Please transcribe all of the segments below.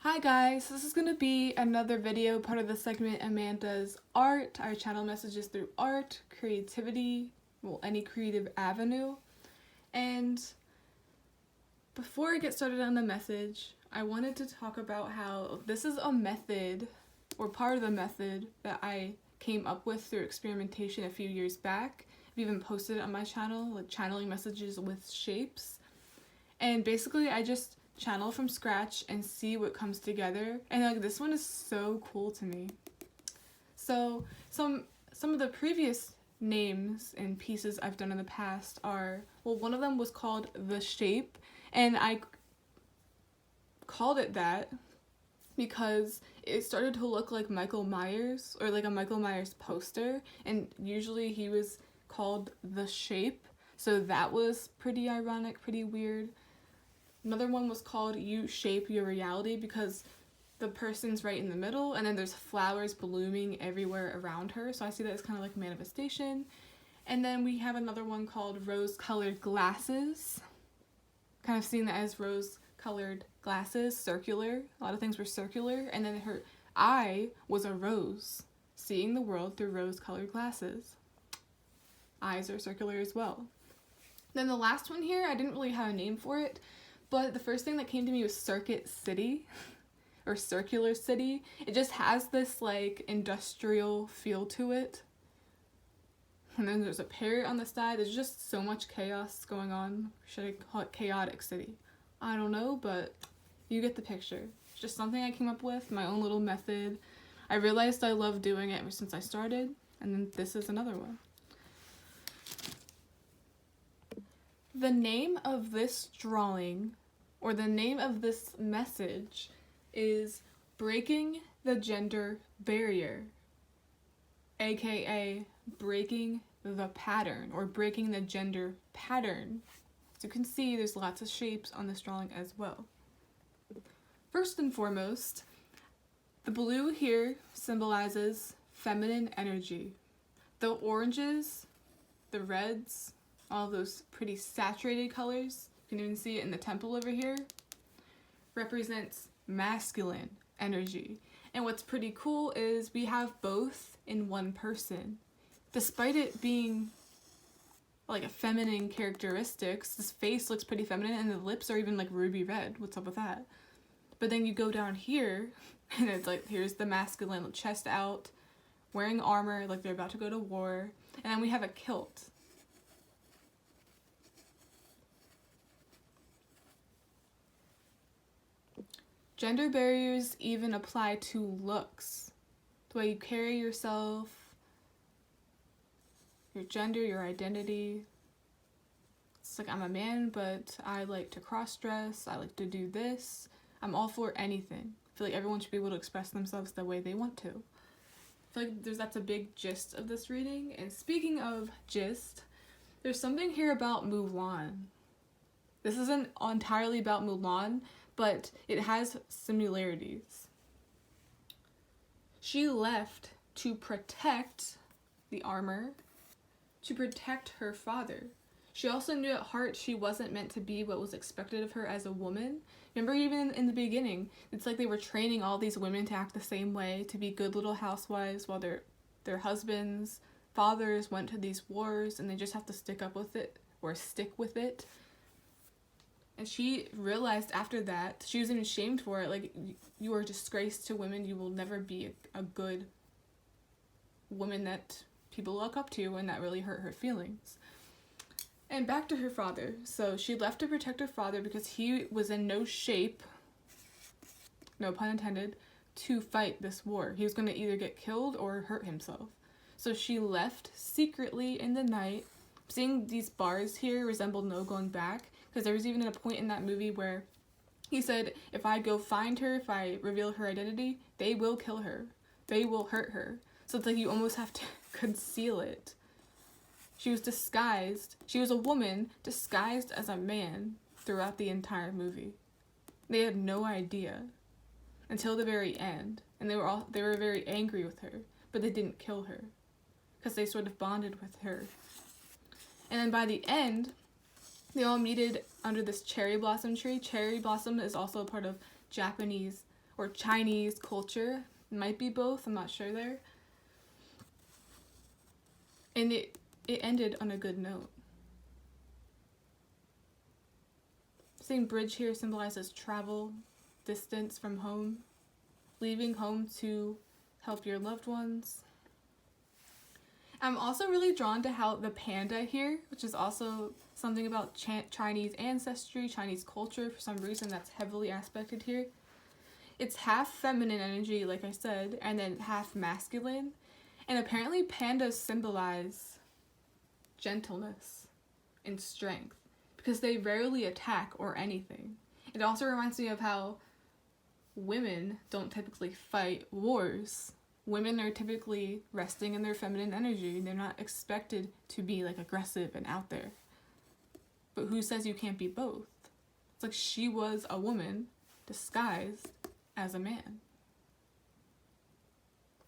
Hi guys, this is going to be another video, part of the segment Amanda's Art. Our channel messages through art, creativity, well, any creative avenue. And before I get started on the message, I wanted to talk about how this is a method, or part of the method, that I came up with through experimentation a few years back. I've even posted it on my channel, like channeling messages with shapes. And basically I just channel from scratch and see what comes together, and like this one is so cool to me. So some of the previous names and pieces I've done in the past are, well, one of them was called The Shape, and I called it that because it started to look like Michael Myers, or like a Michael Myers poster, and usually he was called The Shape, so that was pretty ironic, pretty weird. Another one was called You Shape Your Reality because the person's right in the middle and then there's flowers blooming everywhere around her. So I see that as kind of like manifestation. And then we have another one called Rose Colored Glasses. Kind of seeing that as rose colored glasses, circular. A lot of things were circular. And then her eye was a rose, seeing the world through rose colored glasses. Eyes are circular as well. Then the last one here, I didn't really have a name for it. But the first thing that came to me was Circuit City, or Circular City. It just has this like industrial feel to it. And then there's a parrot on the side. There's just so much chaos going on. Should I call it Chaotic City? I don't know, but you get the picture. It's just something I came up with, my own little method. I realized I love doing it ever since I started, and then this is another one. The name of this drawing, or the name of this message, is Breaking the Gender Barrier, aka breaking the pattern, or breaking the gender pattern. As you can see, there's lots of shapes on this drawing as well. First and foremost, the blue here symbolizes feminine energy. The oranges, the reds, all those pretty saturated colors, you can even see it in the temple over here, represents masculine energy. And what's pretty cool is we have both in one person. Despite it being like a feminine characteristics, this face looks pretty feminine and the lips are even like ruby red. What's up with that? But then you go down here and it's like, here's the masculine, chest out, wearing armor like they're about to go to war. And then we have a kilt. Gender barriers even apply to looks. The way you carry yourself, your gender, your identity. It's like, I'm a man, but I like to cross-dress, I like to do this. I'm all for anything. I feel like everyone should be able to express themselves the way they want to. I feel like that's a big gist of this reading. And speaking of gist, there's something here about Mulan. This isn't entirely about Mulan, but it has similarities. She left to protect the armor, to protect her father. She also knew at heart she wasn't meant to be what was expected of her as a woman. Remember, even in the beginning, it's like they were training all these women to act the same way, to be good little housewives, while their husbands, fathers went to these wars, and they just have to stick up with it, or stick with it. And she realized after that, she was even shamed for it, like, you are a disgrace to women, you will never be a good woman that people look up to, and that really hurt her feelings. And back to her father. So she left to protect her father because he was in no shape, no pun intended, to fight this war. He was going to either get killed or hurt himself. So she left secretly in the night. Seeing these bars here resembled no going back, because there was even a point in that movie where he said, if I go find her, if I reveal her identity, they will kill her. They will hurt her. So it's like you almost have to conceal it. She was disguised. She was a woman disguised as a man throughout the entire movie. They had no idea until the very end. And they were very angry with her, but they didn't kill her because they sort of bonded with her. And then by the end, they all meted under this cherry blossom tree. Cherry blossom is also a part of Japanese or Chinese culture. It might be both, I'm not sure there. And it ended on a good note. Same bridge here symbolizes travel, distance from home, leaving home to help your loved ones. I'm also really drawn to how the panda here, which is also something about Chinese ancestry, Chinese culture, for some reason that's heavily aspected here. It's half feminine energy, like I said, and then half masculine. And apparently pandas symbolize gentleness and strength because they rarely attack or anything. It also reminds me of how women don't typically fight wars. Women are typically resting in their feminine energy. They're not expected to be like aggressive and out there. But who says you can't be both? It's like she was a woman disguised as a man.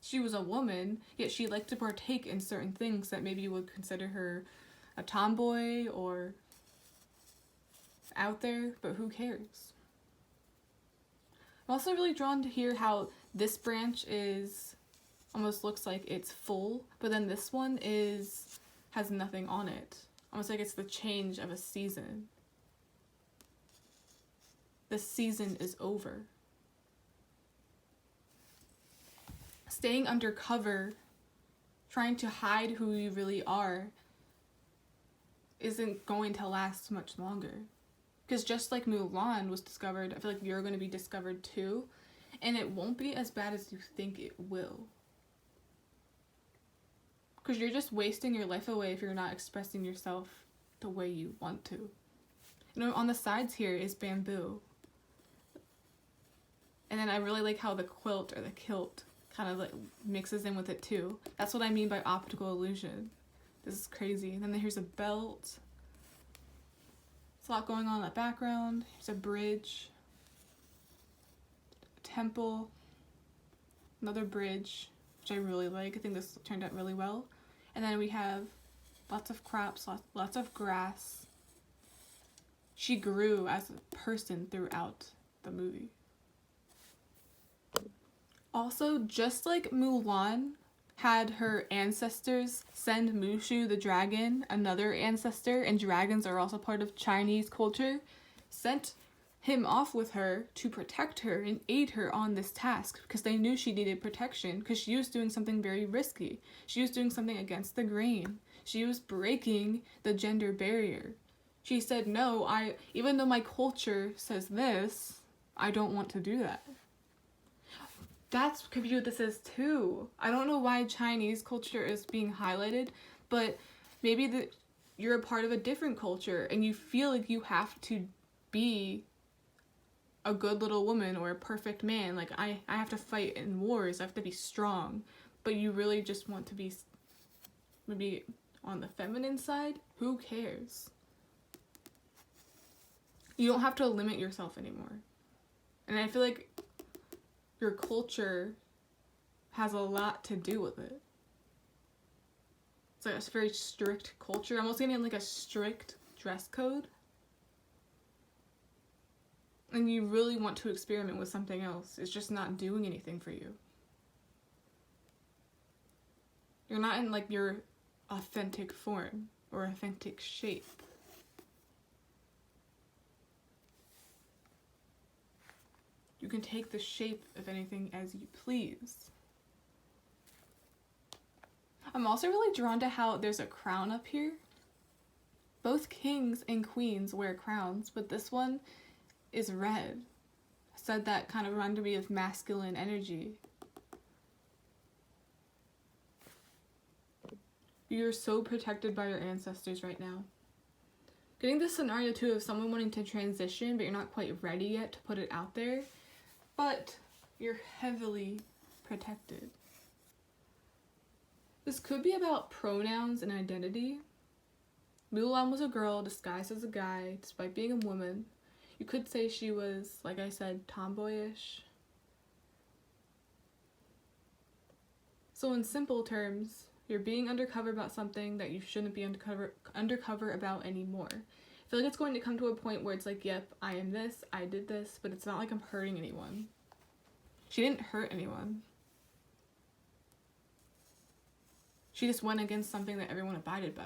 She was a woman, yet she liked to partake in certain things that maybe you would consider her a tomboy or out there, but who cares? I'm also really drawn to hear how this branch is almost looks like it's full, but then this one has nothing on it. Almost like it's the change of a season. The season is over. Staying undercover, trying to hide who you really are, isn't going to last much longer. Because just like Mulan was discovered, I feel like you're going to be discovered too, and it won't be as bad as you think it will. Because you're just wasting your life away if you're not expressing yourself the way you want to. You know, on the sides here is bamboo. And then I really like how the quilt or the kilt kind of like mixes in with it too. That's what I mean by optical illusion. This is crazy. And then here's a belt. There's a lot going on in the background. Here's a bridge. A temple. Another bridge, which I really like. I think this turned out really well. And then we have lots of crops, lots of grass. She grew as a person throughout the movie. Also, just like Mulan had her ancestors send Mushu the dragon, another ancestor, and dragons are also part of Chinese culture, sent him off with her to protect her and aid her on this task because they knew she needed protection because she was doing something very risky. She was doing something against the grain. She was breaking the gender barrier. She said, no, even though my culture says this, I don't want to do that. That's could be what this is too. I don't know why Chinese culture is being highlighted, but maybe you're a part of a different culture and you feel like you have to be a good little woman or a perfect man. Like I have to fight in wars, I have to be strong, but you really just want to be maybe on the feminine side. Who cares? You don't have to limit yourself anymore. And I feel like your culture has a lot to do with it. It's like a very strict culture. I'm almost getting like a strict dress code. And you really want to experiment with something else. It's just not doing anything for you. You're not in like your authentic form or authentic shape. You can take the shape of anything as you please. I'm also really drawn to how there's a crown up here. Both kings and queens wear crowns, but this one is red. I said that kind of reminded me of masculine energy. You're so protected by your ancestors right now. Getting this scenario too of someone wanting to transition, but you're not quite ready yet to put it out there. But you're heavily protected. This could be about pronouns and identity. Mulan was a girl disguised as a guy despite being a woman. You could say she was, like I said, tomboyish. So in simple terms, you're being undercover about something that you shouldn't be undercover about anymore. I feel like it's going to come to a point where it's like, yep, I am this, I did this, but it's not like I'm hurting anyone. She didn't hurt anyone. She just went against something that everyone abided by.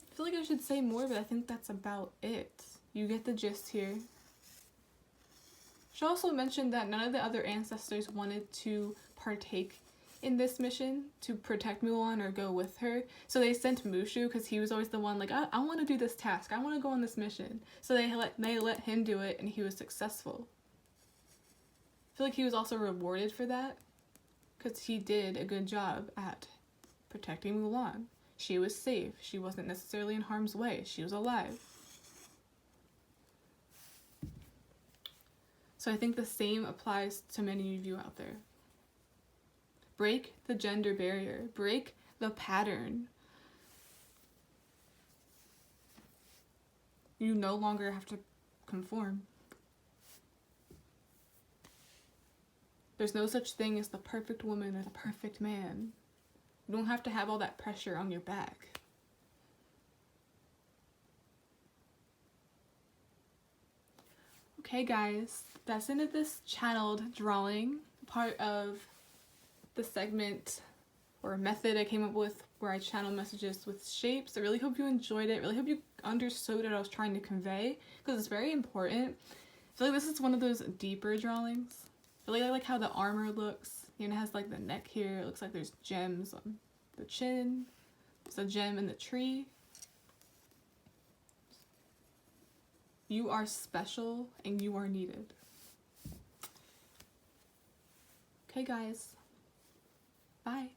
I feel like I should say more, but I think that's about it. You get the gist here. She also mentioned that none of the other ancestors wanted to partake in this mission to protect Mulan or go with her. So they sent Mushu because he was always the one like, I want to do this task. I want to go on this mission. So they let him do it, and he was successful. I feel like he was also rewarded for that because he did a good job at protecting Mulan. She was safe. She wasn't necessarily in harm's way. She was alive. So I think the same applies to many of you out there. Break the gender barrier. Break the pattern. You no longer have to conform. There's no such thing as the perfect woman or the perfect man. You don't have to have all that pressure on your back. Okay guys, that's the end of this channeled drawing, part of the segment or method I came up with where I channel messages with shapes. I really hope you enjoyed it. I really hope you understood what I was trying to convey, because it's very important. I feel like this is one of those deeper drawings. I really like how the armor looks. You know, it has like the neck here. It looks like there's gems on the chin. There's a gem in the tree. You are special and you are needed. Okay guys, bye.